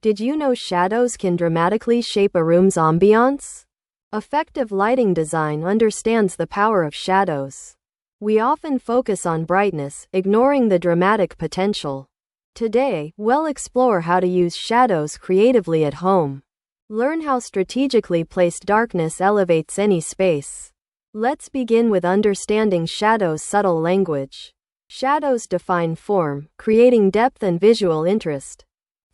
Did you know shadows can dramatically shape a room's ambiance? Effective lighting design understands the power of shadows. We often focus on brightness, ignoring the dramatic potential. Today, we'll explore how to use shadows creatively at home. Learn how strategically placed darkness elevates any space. Let's begin with understanding shadows' subtle language. Shadows define form, creating depth and visual interest.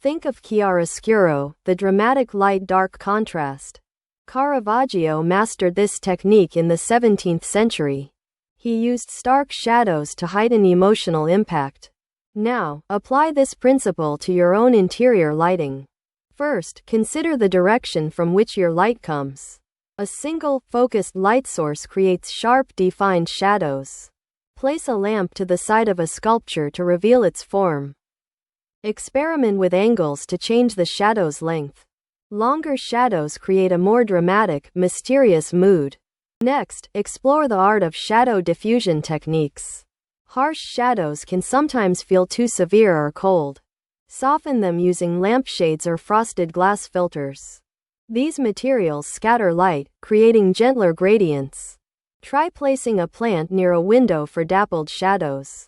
Think of chiaroscuro, the dramatic light-dark contrast. Caravaggio mastered this technique in the 17th century. He used stark shadows to heighten emotional impact. Now, apply this principle to your own interior lighting. First, consider the direction from which your light comes. A single, focused light source creates sharp, defined shadows. Place a lamp to the side of a sculpture to reveal its form. Experiment with angles to change the shadow's length. Longer shadows create a more dramatic, mysterious mood. Next, explore the art of shadow diffusion techniques. Harsh shadows can sometimes feel too severe or cold. Soften them using lampshades or frosted glass filters. These materials scatter light, creating gentler gradients. Try placing a plant near a window for dappled shadows.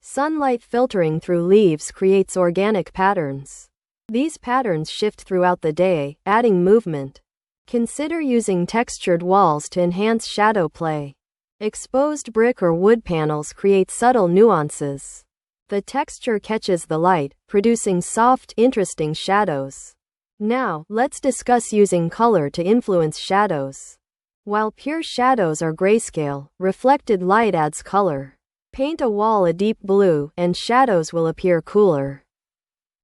Sunlight filtering through leaves creates organic patterns. These patterns shift throughout the day, adding movement. Consider using textured walls to enhance shadow play. Exposed brick or wood panels create subtle nuances. The texture catches the light, producing soft, interesting shadows. Now, let's discuss using color to influence shadows. While pure shadows are grayscale, reflected light adds color. Paint a wall a deep blue, and shadows will appear cooler.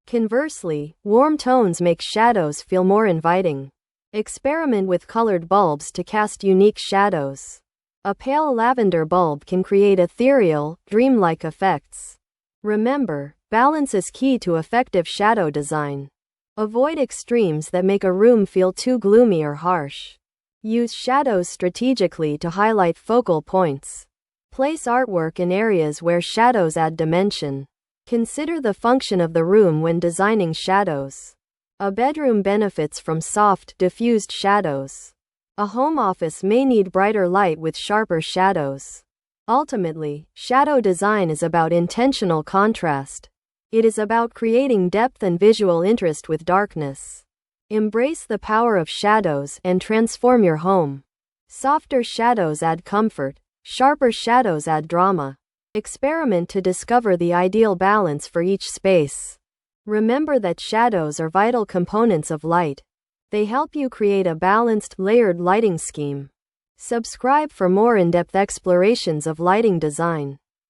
Conversely, warm tones make shadows feel more inviting. Experiment with colored bulbs to cast unique shadows. A pale lavender bulb can create ethereal, dreamlike effects. Remember, balance is key to effective shadow design. Avoid extremes that make a room feel too gloomy or harsh. Use shadows strategically to highlight focal points. Place artwork in areas where shadows add dimension. Consider the function of the room when designing shadows. A bedroom benefits from soft, diffused shadows. A home office may need brighter light with sharper shadows. Ultimately, shadow design is about intentional contrast. It is about creating depth and visual interest with darkness. Embrace the power of shadows and transform your home. Softer shadows add comfort, sharper shadows add drama. Experiment to discover the ideal balance for each space. Remember that shadows are vital components of light. They help you create a balanced, layered lighting scheme. Subscribe for more in-depth explorations of lighting design.